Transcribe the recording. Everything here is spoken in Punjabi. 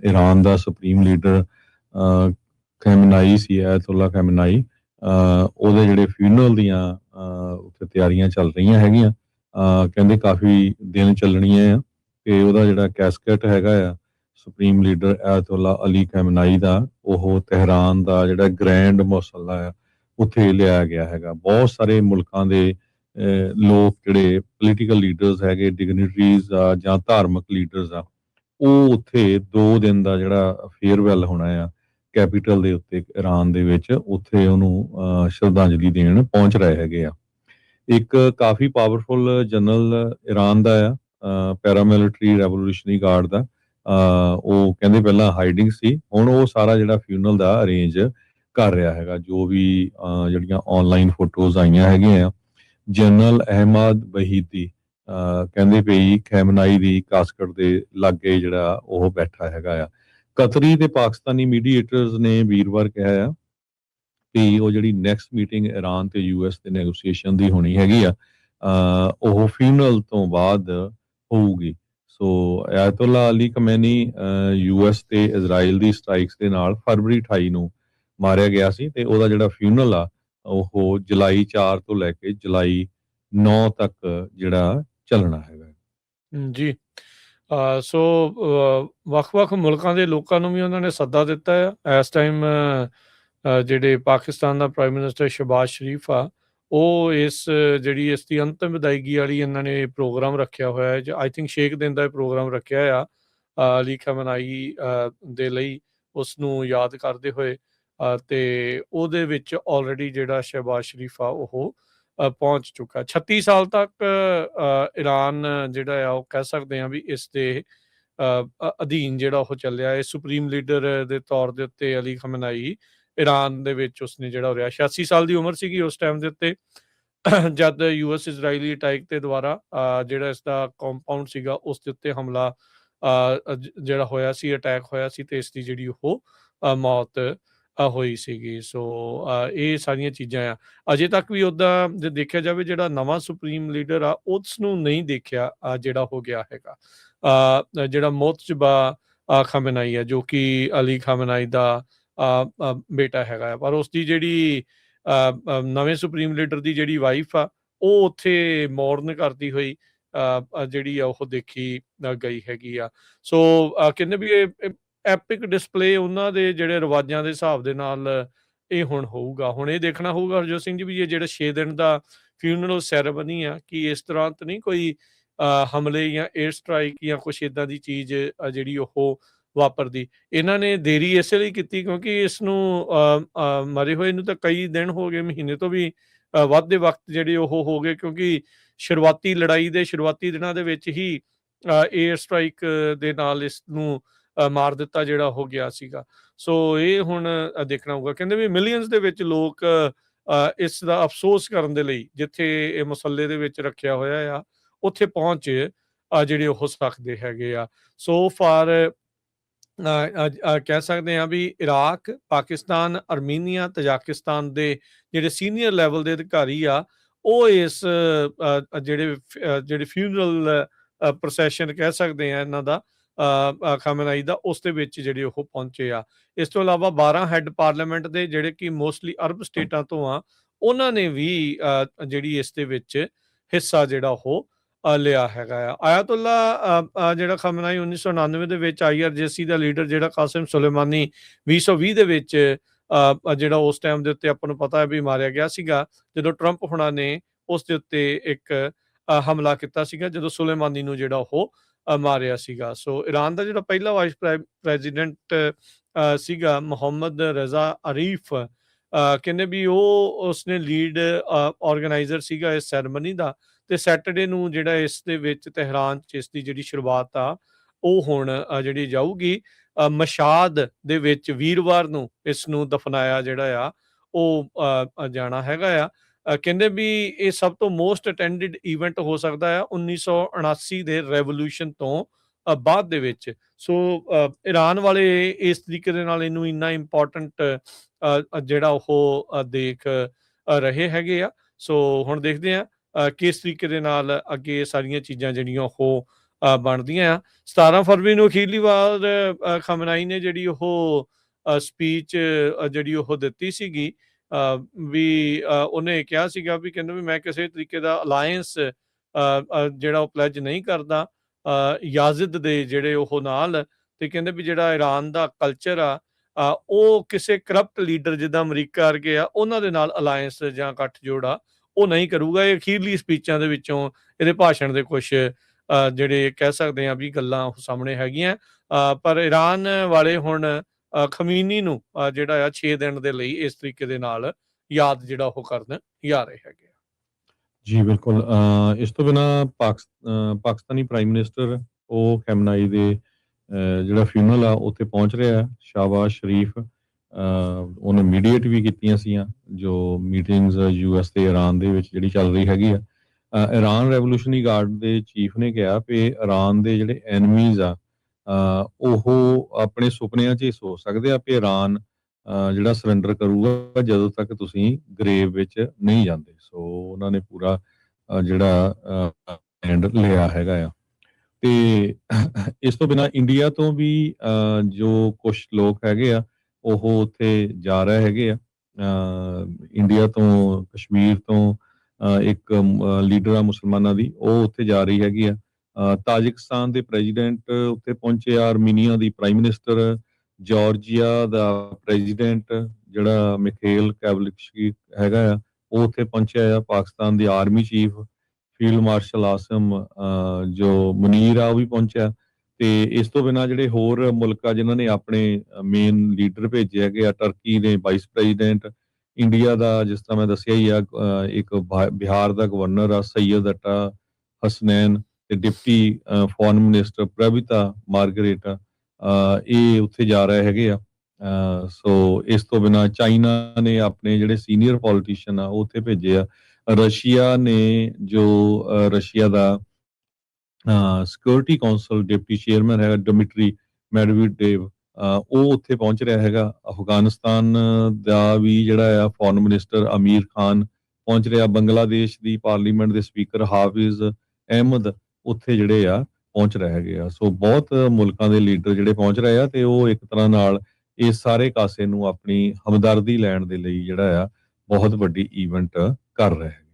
ईरान का सुप्रीम लीडर खैमनाई सी आयतुल्ला खैमनाई ਉਹਦੇ ਜਿਹੜੇ ਫਿਊਨਰਲ ਦੀਆਂ ਉੱਥੇ ਤਿਆਰੀਆਂ ਚੱਲ ਰਹੀਆਂ ਹੈਗੀਆਂ ਕਹਿੰਦੇ ਕਾਫੀ ਦਿਨ ਚੱਲਣੀਆਂ ਆ ਤੇ ਉਹਦਾ ਜਿਹੜਾ ਕੈਸਕਟ ਹੈਗਾ ਆ ਸੁਪਰੀਮ ਲੀਡਰ ਆਇਤੁੱਲਾ ਅਲੀ ਖੈਮਨਾਈ ਦਾ ਉਹ ਤਹਿਰਾਨ ਦਾ ਜਿਹੜਾ ਗ੍ਰੈਂਡ ਮੌਸਲਾ ਆ ਉੱਥੇ ਲਿਆਇਆ ਗਿਆ ਹੈਗਾ ਬਹੁਤ ਸਾਰੇ ਮੁਲਕਾਂ ਦੇ ਲੋਕ ਜਿਹੜੇ ਪੋਲੀਟੀਕਲ ਲੀਡਰਸ ਹੈਗੇ ਡਿਗਨਿਟਰੀਜ਼ ਆ ਜਾਂ ਧਾਰਮਿਕ ਲੀਡਰਸ ਆ ਉਹ ਉੱਥੇ 2 ਦਿਨ ਦਾ ਜਿਹੜਾ ਫੇਅਰਵੈਲ ਹੋਣਾ ਆ ਕੈਪੀਟਲ ਦੇ ਉੱਤੇ ਈਰਾਨ ਦੇ ਵਿੱਚ ਉੱਥੇ ਉਹਨੂੰ ਸ਼ਰਧਾਂਜਲੀ ਦੇਣ ਪਹੁੰਚ ਰਹੇ ਹੈਗੇ ਆ ਇੱਕ ਕਾਫੀ ਪਾਵਰਫੁਲ ਜਨਰਲ ਈਰਾਨ ਦਾ ਆ ਪੈਰਾਮਿਲਟਰੀ ਰੈਵੋਲੂਸ਼ਨਰੀ ਗਾਰਡ ਦਾ ਉਹ ਕਹਿੰਦੇ ਪਹਿਲਾਂ ਹਾਈਡਿੰਗ ਸੀ ਹੁਣ ਉਹ ਸਾਰਾ ਜਿਹੜਾ ਫਿਊਨਰਲ ਦਾ ਅਰੇਂਜ ਕਰ ਰਿਹਾ ਹੈਗਾ ਜੋ ਵੀ ਜਿਹੜੀਆਂ ਆਨਲਾਈਨ ਫੋਟੋਜ਼ ਆਈਆਂ ਹੈਗੀਆਂ ਆ ਜਨਰਲ ਅਹਿਮਦ ਬਹੀਦੀ ਕਹਿੰਦੇ ਪਈ ਖੈਮਨਾਈ ਦੀ ਕਾਸਕਟ ਦੇ ਲਾਗੇ ਜਿਹੜਾ ਉਹ ਬੈਠਾ ਹੈਗਾ ਆ ਕਤਰੀ ਤੇ ਪਾਕਿਸਤਾਨੀ ਮੀਡੀਏਟਰਸ ਨੇ ਵੀਰਵਾਰ ਕਿਹਾ ਆ ਕਿ ਉਹ ਜਿਹੜੀ ਨੈਕਸਟ ਮੀਟਿੰਗ ਈਰਾਨ ਤੇ ਯੂਐਸ ਦੇ ਨੈਗੋਸੀਏਸ਼ਨ ਦੀ ਹੋਣੀ ਹੈਗੀ ਆ ਉਹ ਫਿਊਨਰਲ ਤੋਂ ਬਾਅਦ ਹੋਊਗੀ ਸੋ ਆਇਤੁੱਲਾ ਅਲੀ ਖਮੇਨੀ ਯੂਐਸ ਤੇ ਇਜ਼ਰਾਈਲ ਦੀ ਸਟ੍ਰਾਈਕਸ ਦੇ ਨਾਲ ਫਰਵਰੀ 28 ਨੂੰ ਮਾਰਿਆ ਗਿਆ ਸੀ ਤੇ ਉਹਦਾ ਜਿਹੜਾ ਫਿਊਨਰਲ ਆ ਉਹ ਜੁਲਾਈ 4 ਤੋਂ ਲੈ ਕੇ ਜੁਲਾਈ 9 ਤੱਕ ਜਿਹੜਾ ਚੱਲਣਾ ਹੈਗਾ ਜੀ ਸੋ ਵੱਖ-ਵੱਖ ਮੁਲਕਾਂ ਦੇ ਲੋਕਾਂ ਨੂੰ ਵੀ ਉਹਨਾਂ ਨੇ ਸੱਦਾ ਦਿੱਤਾ ਆ ਇਸ ਟਾਈਮ ਜਿਹੜੇ ਪਾਕਿਸਤਾਨ ਦਾ ਪ੍ਰਾਈਮ ਮਿਨਿਸਟਰ ਸ਼ਹਿਬਾਜ਼ ਸ਼ਰੀਫ ਆ ਉਹ ਇਸ ਦੀ ਅੰਤਮ ਵਿਦਾਇਗੀ ਵਾਲੀ ਇਹਨਾਂ ਨੇ ਪ੍ਰੋਗਰਾਮ ਰੱਖਿਆ ਹੋਇਆ ਹੈ ਆਈ ਥਿੰਕ 6 ਦਿਨ ਦਾ ਪ੍ਰੋਗਰਾਮ ਰੱਖਿਆ ਆ ਅਲੀ ਖਮਨਾਈ ਦੇ ਲਈ ਉਸ ਨੂੰ ਯਾਦ ਕਰਦੇ ਹੋਏ ਤੇ ਉਹਦੇ ਵਿੱਚ ਆਲਰੇਡੀ ਜਿਹੜਾ ਸ਼ਹਿਬਾਜ਼ ਸ਼ਰੀਫ ਆ ਉਹ ਪਹੁੰਚ ਚੁੱਕਾ 36 ਸਾਲ ਤੱਕ ਈਰਾਨ ਜਿਹੜਾ ਆ ਉਹ ਕਹਿ ਸਕਦੇ ਆ ਵੀ ਇਸ ਦੇ ਅਧੀਨ ਜਿਹੜਾ ਉਹ ਚੱਲਿਆ ਹੈ ਸੁਪਰੀਮ ਲੀਡਰ ਦੇ ਤੌਰ ਦੇ ਉੱਤੇ ਅਲੀ ਖਮਨਾਈ ਈਰਾਨ ਦੇ ਵਿੱਚ ਉਸਨੇ ਜਿਹੜਾ ਹੋ ਰਿਹਾ 86 ਸਾਲ ਦੀ ਉਮਰ ਸੀਗੀ ਉਸ ਟਾਈਮ ਦੇ ਉੱਤੇ ਜਦ ਯੂਐਸ ਇਜ਼ਰਾਈਲੀ ਅਟੈਕ ਤੇ ਦੁਆਰਾ ਜਿਹੜਾ ਇਸ ਦਾ ਕੰਪਾਊਂਡ ਸੀਗਾ ਉਸ ਦੇ ਉੱਤੇ ਹਮਲਾ ਜਿਹੜਾ ਹੋਇਆ ਸੀ ਅਟੈਕ ਹੋਇਆ ਸੀ ਤੇ ਇਸ ਦੀ ਜਿਹੜੀ ਉਹ ਮੌਤ ਹੋਈ ਸੀਗੀ ਸੋ ਇਹ ਸਾਰੀਆਂ ਚੀਜ਼ਾਂ ਆ ਅਜੇ ਤੱਕ ਵੀ ਉਹਦਾ ਜੇ ਦੇਖਿਆ ਜਾਵੇ ਜਿਹੜਾ ਨਵਾਂ ਸੁਪਰੀਮ ਲੀਡਰ ਆ ਉਸ ਨੂੰ ਨਹੀਂ ਦੇਖਿਆ ਜਿਹੜਾ ਹੋ ਗਿਆ ਹੈਗਾ ਜਿਹੜਾ ਮੋਤਜਬਾ ਖਮਨਾਈ ਆ ਜੋ ਕਿ ਅਲੀ ਖਮਨਾਈ ਦਾ ਬੇਟਾ ਹੈਗਾ ਪਰ ਉਸ ਦੀ ਜਿਹੜੀ ਨਵੇਂ ਸੁਪਰੀਮ ਲੀਡਰ ਦੀ ਜਿਹੜੀ ਵਾਈਫ ਆ ਉਹ ਉੱਥੇ ਮੌਰਨ ਕਰਦੀ ਹੋਈ ਜਿਹੜੀ ਆ ਉਹ ਦੇਖੀ ਗਈ ਹੈਗੀ ਆ ਸੋ ਕਹਿੰਦੇ ਵੀ ਇਹ ਐਪਿਕ ਡਿਸਪਲੇ ਉਹਨਾਂ ਦੇ ਜਿਹੜੇ ਰਿਵਾਜਾਂ ਦੇ ਹਿਸਾਬ ਦੇ ਨਾਲ ਇਹ ਹੁਣ ਹੋਊਗਾ ਹੁਣ ਇਹ ਦੇਖਣਾ ਹੋਊਗਾ ਹਰਜੋਤ ਸਿੰਘ ਜੀ ਵੀ ਇਹ ਜਿਹੜਾ 6 ਦਿਨ ਦਾ ਫਿਊਨਰਲ ਸੈਰੇਮਨੀ ਆ ਕਿ ਇਸ ਤਰ੍ਹਾਂ ਤਾਂ ਨਹੀਂ ਕੋਈ ਹਮਲੇ ਜਾਂ 에ਅਰ ਸਟ੍ਰਾਈਕ ਜਾਂ ਕੁਛ ਇੱਦਾਂ ਦੀ ਚੀਜ਼ ਜਿਹੜੀ ਉਹ ਵਾਪਰਦੀ ਇਹਨਾਂ ਨੇ ਦੇਰੀ ਇਸੇ ਲਈ ਕੀਤੀ ਕਿਉਂਕਿ ਇਸ ਨੂੰ ਮਰੇ ਹੋਏ ਨੂੰ ਤਾਂ ਕਈ ਦਿਨ ਹੋ ਗਏ ਮਹੀਨੇ ਤੋਂ ਵੀ ਵੱਧ ਦੇ ਵਕਤ ਜਿਹੜੇ ਉਹ ਹੋ ਗਏ ਕਿਉਂਕਿ ਸ਼ੁਰੂਆਤੀ ਲੜਾਈ ਦੇ ਸ਼ੁਰੂਆਤੀ ਦਿਨਾਂ ਦੇ ਵਿੱਚ ਹੀ 에ਅਰ ਸਟ੍ਰਾਈਕ ਦੇ ਨਾਲ ਇਸ ਨੂੰ ਮਾਰ ਦਿੱਤਾ ਜਿਹੜਾ ਹੋ ਗਿਆ ਸੀਗਾ ਸੋ ਇਹ ਹੁਣ ਦੇਖਣਾ ਹੋਊਗਾ ਕਹਿੰਦੇ ਵੀ ਮਿਲੀਅਨਸ ਦੇ ਵਿੱਚ ਲੋਕ ਇਸ ਦਾ ਅਫਸੋਸ ਕਰਨ ਦੇ ਲਈ ਜਿੱਥੇ ਇਹ ਮਸੱਲੇ ਦੇ ਵਿੱਚ ਰੱਖਿਆ ਹੋਇਆ ਆ ਉੱਥੇ ਪਹੁੰਚ ਜਿਹੜੇ ਉਹ ਸਕਦੇ ਹੈਗੇ ਆ ਸੋ ਫਾਰ ਕਹਿ ਸਕਦੇ ਹਾਂ ਵੀ ਇਰਾਕ ਪਾਕਿਸਤਾਨ ਅਰਮੀਨੀਆ ਤਜਾਕਿਸਤਾਨ ਦੇ ਜਿਹੜੇ ਸੀਨੀਅਰ ਲੈਵਲ ਦੇ ਅਧਿਕਾਰੀ ਆ ਉਹ ਇਸ ਜਿਹੜੇ ਫਿਊਨਰਲ ਪ੍ਰੋਸੈਸ਼ਨ ਕਹਿ ਸਕਦੇ ਆ ਇਹਨਾਂ ਦਾ ਖਮਨਾਈ ਦਾ ਉਸ ਦੇ ਵਿੱਚ ਜਿਹੜੇ ਉਹ ਪਹੁੰਚੇ ਆ ਇਸ ਤੋਂ ਇਲਾਵਾ 12 ਹੈੱਡ ਪਾਰਲੀਮੈਂਟ ਦੇ ਜਿਹੜੇ ਕਿ ਮੋਸਟਲੀ ਅਰਬ ਸਟੇਟਾਂ ਤੋਂ ਆ ਉਹਨਾਂ ਨੇ ਵੀ ਜਿਹੜੀ ਇਸ ਦੇ ਵਿੱਚ ਹਿੱਸਾ ਜਿਹੜਾ ਉਹ ਲਿਆ ਹੈਗਾ ਆ ਆਇਤੁੱਲਾ ਜਿਹੜਾ ਖਮਨਾਈ 1999 ਦੇ ਵਿੱਚ IRGC ਦਾ ਲੀਡਰ ਜਿਹੜਾ ਕਾਸਿਮ ਸੁਲੇਮਾਨੀ 2020 ਦੇ ਵਿੱਚ ਜਿਹੜਾ ਉਸ ਟਾਈਮ ਦੇ ਉੱਤੇ ਆਪਾਂ ਨੂੰ ਪਤਾ ਹੈ ਵੀ ਮਾਰਿਆ ਗਿਆ ਸੀਗਾ ਜਦੋਂ ਟਰੰਪ ਹੁਣਾਂ ਨੇ ਉਸ ਦੇ ਉੱਤੇ ਇੱਕ ਹਮਲਾ ਕੀਤਾ ਸੀਗਾ ਜਦੋਂ ਸੁਲੇਮਾਨੀ ਨੂੰ ਜਿਹੜਾ ਉਹ ਮਾਰਿਆ ਸੀਗਾ ਸੋ ਈਰਾਨ ਦਾ ਜਿਹੜਾ ਪਹਿਲਾ ਵਾਈਸ ਪ੍ਰੈਜ਼ੀਡੈਂਟ ਸੀਗਾ ਮੁਹੰਮਦ ਰਜ਼ਾ ਅਰੀਫ ਕਹਿੰਦੇ ਵੀ ਉਹ ਉਸਨੇ ਲੀਡ ਆਰਗੇਨਾਈਜ਼ਰ ਸੀਗਾ ਇਸ ਸੈਰੇਮਨੀ ਦਾ ਤੇ ਸੈਟਰਡੇ ਨੂੰ ਜਿਹੜਾ ਇਸ ਦੇ ਵਿੱਚ ਤਹਿਰਾਨ 'ਚ ਇਸ ਦੀ ਜਿਹੜੀ ਸ਼ੁਰੂਆਤ ਆ ਉਹ ਹੁਣ ਜਿਹੜੀ ਜਾਊਗੀ ਮਸ਼ਾਦ ਦੇ ਵਿੱਚ ਵੀਰਵਾਰ ਨੂੰ ਇਸ ਨੂੰ ਦਫਨਾਇਆ ਜਿਹੜਾ ਆ ਉਹ ਜਾਣਾ ਹੈਗਾ ਆ ਕਹਿੰਦੇ ਵੀ ਇਹ ਸਭ ਤੋਂ ਮੋਸਟ ਅਟੈਂਡਡ ਇਵੈਂਟ ਹੋ ਸਕਦਾ ਆ 1979 ਦੇ ਰੈਵੋਲੂਸ਼ਨ ਤੋਂ ਬਾਅਦ ਦੇ ਵਿੱਚ ਸੋ ਈਰਾਨ ਵਾਲੇ ਇਸ ਤਰੀਕੇ ਦੇ ਨਾਲ ਇਹਨੂੰ ਇੰਨਾ ਇੰਪੋਰਟੈਂਟ ਜਿਹੜਾ ਉਹ ਦੇਖ ਰਹੇ ਹੈਗੇ ਆ ਸੋ ਹੁਣ ਦੇਖਦੇ ਆ ਕਿਸ ਤਰੀਕੇ ਦੇ ਨਾਲ ਅੱਗੇ ਸਾਰੀਆਂ ਚੀਜ਼ਾਂ ਜਿਹੜੀਆਂ ਉਹ ਬਣਦੀਆਂ ਆ। 17 ਫਰਵਰੀ ਨੂੰ ਅਖੀਰਲੀ ਵਾਰ ਖਮਨਾਈ ਨੇ ਜਿਹੜੀ ਉਹ ਸਪੀਚ ਜਿਹੜੀ ਉਹ ਦਿੱਤੀ ਸੀਗੀ, ਵੀ ਉਹਨੇ ਕਿਹਾ ਸੀਗਾ ਵੀ ਕਹਿੰਦਾ ਵੀ ਮੈਂ ਕਿਸੇ ਤਰੀਕੇ ਦਾ ਅਲਾਇੰਸ ਜਿਹੜਾ ਉਹ ਪਲੈਜ ਨਹੀਂ ਕਰਦਾ ਯਾਜ਼ਿਦ ਦੇ ਜਿਹੜੇ ਉਹ ਨਾਲ, ਤੇ ਕਹਿੰਦੇ ਵੀ ਜਿਹੜਾ ਈਰਾਨ ਦਾ ਕਲਚਰ ਆ ਉਹ ਕਿਸੇ ਕਰਪਟ ਲੀਡਰ ਜਿੱਦਾਂ ਅਮਰੀਕਾ ਵਰਗੇ ਆ ਉਹਨਾਂ ਦੇ ਨਾਲ ਅਲਾਇੰਸ ਜਾਂ ਗੱਠਜੋੜ ਆ ਉਹ ਨਹੀਂ ਕਰੂਗਾ। ਇਹ ਅਖੀਰਲੀ ਸਪੀਚਾਂ ਦੇ ਵਿੱਚੋਂ ਇਹਦੇ ਭਾਸ਼ਣ ਦੇ ਕੁਛ ਜਿਹੜੇ ਕਹਿ ਸਕਦੇ ਆ ਵੀ ਗੱਲਾਂ ਉਹ ਸਾਹਮਣੇ ਹੈਗੀਆਂ। ਪਰ ਈਰਾਨ ਵਾਲੇ ਹੁਣ ਖਮੀਨੀ ਨੂੰ ਜਿਹੜਾ ਆ 6 ਦਿਨ ਦੇ ਲਈ ਇਸ ਤਰੀਕੇ ਦੇ ਨਾਲ ਯਾਦ ਜਿਹੜਾ ਉਹ ਕਰਨ ਜਾ ਰਹੇ ਹੈਗੇ ਆ। ਜੀ ਬਿਲਕੁਲ। ਇਸ ਤੋਂ ਬਿਨਾਂ ਪਾਕਿਸਤਾਨੀ ਪ੍ਰਾਈਮ ਮਿਨਿਸਟਰ ਉਹ ਖੈਮਨਾਈ ਦੇ ਜਿਹੜਾ ਫਿਊਨਰਲ ਆ ਉੱਥੇ ਪਹੁੰਚ ਰਿਹਾ ਹੈ। ਸ਼ਾਹਬਾਜ਼ ਸ਼ਰੀਫ ਉਹਨੇ ਮੀਡੀਏਟ ਵੀ ਕੀਤੀਆਂ ਸੀਆਂ ਜੋ ਮੀਟਿੰਗਸ US ਤੇ ਈਰਾਨ ਦੇ ਵਿੱਚ ਜਿਹੜੀ ਚੱਲ ਰਹੀ ਹੈਗੀ ਆ। ਈਰਾਨ ਰੈਵੋਲੂਸ਼ਨਰੀ ਗਾਰਡ ਦੇ ਚੀਫ ਨੇ ਕਿਹਾ ਵੀ ਈਰਾਨ ਦੇ ਜਿਹੜੇ ਐਨਮੀਜ਼ ਆ ਉਹ ਆਪਣੇ ਸੁਪਨਿਆਂ 'ਚ ਹੀ ਸੋਚ ਸਕਦੇ ਆ ਵੀ ਈਰਾਨ ਜਿਹੜਾ ਸਰੈਂਡਰ ਕਰੂਗਾ ਜਦੋਂ ਤੱਕ ਤੁਸੀਂ ਗਰੇਵ ਵਿੱਚ ਨਹੀਂ ਜਾਂਦੇ। ਸੋ ਉਹਨਾਂ ਨੇ ਪੂਰਾ ਜਿਹੜਾ ਸਟੈਂਡ ਲਿਆ ਹੈਗਾ ਆ। ਤੇ ਇਸ ਤੋਂ ਬਿਨਾਂ ਇੰਡੀਆ ਤੋਂ ਵੀ ਜੋ ਕੁਛ ਲੋਕ ਹੈਗੇ ਆ ਉਹ ਉੱਥੇ ਜਾ ਰਹੇ ਹੈਗੇ ਆ। ਇੰਡੀਆ ਤੋਂ, ਕਸ਼ਮੀਰ ਤੋਂ ਇੱਕ ਲੀਡਰ ਆ ਮੁਸਲਮਾਨਾਂ ਦੀ, ਉਹ ਉੱਥੇ ਜਾ ਰਹੀ ਹੈਗੀ ਆ। ਤਾਜਿਕਸਤਾਨ ਦੇ ਪ੍ਰੈਜ਼ੀਡੈਂਟ ਉੱਥੇ ਪਹੁੰਚੇ ਆ, ਆਰਮੀਨੀਆ ਦੀ ਪ੍ਰਾਈਮ ਮਿਨਿਸਟਰ, ਜਾਰਜੀਆ ਦਾ ਪ੍ਰੈਜ਼ੀਡੈਂਟ ਜਿਹੜਾ ਮਿਖੇਲ ਕੈਵਲਿਸ਼ਕੀ ਹੈਗਾ ਆ ਉਹ ਉੱਥੇ ਪਹੁੰਚਿਆ ਆ। ਪਾਕਿਸਤਾਨ ਦੀ army chief field marshal awesome ਜੋ ਮੁਨੀਰ ਆ ਉਹ ਵੀ ਪਹੁੰਚਿਆ। ਤੇ ਇਸ ਤੋਂ ਬਿਨਾਂ ਜਿਹੜੇ ਹੋਰ ਮੁਲਕ ਆ ਜਿਨ੍ਹਾਂ ਨੇ ਆਪਣੇ ਮੇਨ ਲੀਡਰ ਭੇਜੇ ਹੈਗੇ ਆ, ਟਰਕੀ ਨੇ ਵਾਈਸ ਪ੍ਰੈਜ਼ੀਡੈਂਟ, ਇੰਡੀਆ ਦਾ ਜਿਸ ਤਰ੍ਹਾਂ ਮੈਂ ਦੱਸਿਆ ਹੀ ਆ ਇੱਕ ਬਿਹਾਰ ਦਾ ਗਵਰਨਰ ਆ ਸੈਯਦ ਅਟਾ ਹਸਨੈਨ, ਤੇ ਡਿਪਟੀ ਫੋਰਨ ਮਿਨਿਸਟਰ ਪ੍ਰਭਿਤਾ ਮਾਰਗਰੇਟਾ ਇਹ ਉੱਥੇ ਜਾ ਰਹੇ ਹੈਗੇ ਆ। ਸੋ ਇਸ ਤੋਂ ਬਿਨਾਂ ਚਾਈਨਾ ਨੇ ਆਪਣੇ ਜਿਹੜੇ ਸੀਨੀਅਰ ਪੋਲੀਟੀਸ਼ੀਅਨ ਆ ਉਹ ਉੱਥੇ ਭੇਜੇ ਆ। ਰਸ਼ੀਆ ਨੇ ਜੋ ਰਸ਼ੀਆ ਦਾ ਸਿਕਿਉਰਿਟੀ ਕਾਉਂਸਲ ਡਿਪਟੀ ਚੇਅਰਮੈਨ ਹੈਗਾ ਡਿਮਿਟਰੀ ਮੈਡਵੀਡੇਵ ਉਹ ਉੱਥੇ ਪਹੁੰਚ ਰਿਹਾ ਹੈਗਾ। ਅਫਗਾਨਿਸਤਾਨ ਦਾ ਵੀ ਜਿਹੜਾ ਆ ਫੋਰਨ ਮਿਨਿਸਟਰ ਅਮੀਰ ਖਾਨ ਪਹੁੰਚ ਰਿਹਾ। ਬੰਗਲਾਦੇਸ਼ ਦੀ ਪਾਰਲੀਮੈਂਟ ਦੇ ਸਪੀਕਰ ਹਾਫਿਜ਼ ਅਹਿਮਦ ਉੱਥੇ ਜਿਹੜੇ ਆ ਪਹੁੰਚ ਰਹੇ ਹੈਗੇ ਆ। ਸੋ ਬਹੁਤ ਮੁਲਕਾਂ ਦੇ ਲੀਡਰ ਜਿਹੜੇ ਪਹੁੰਚ ਰਹੇ ਆ ਤੇ ਉਹ ਇੱਕ ਤਰ੍ਹਾਂ ਨਾਲ ਇਸ ਸਾਰੇ ਕਾਸੇ ਨੂੰ ਆਪਣੀ ਹਮਦਰਦੀ ਲੈਣ ਦੇ ਲਈ ਜਿਹੜਾ ਆ ਬਹੁਤ ਵੱਡੀ ਈਵੈਂਟ ਕਰ ਰਹੇ।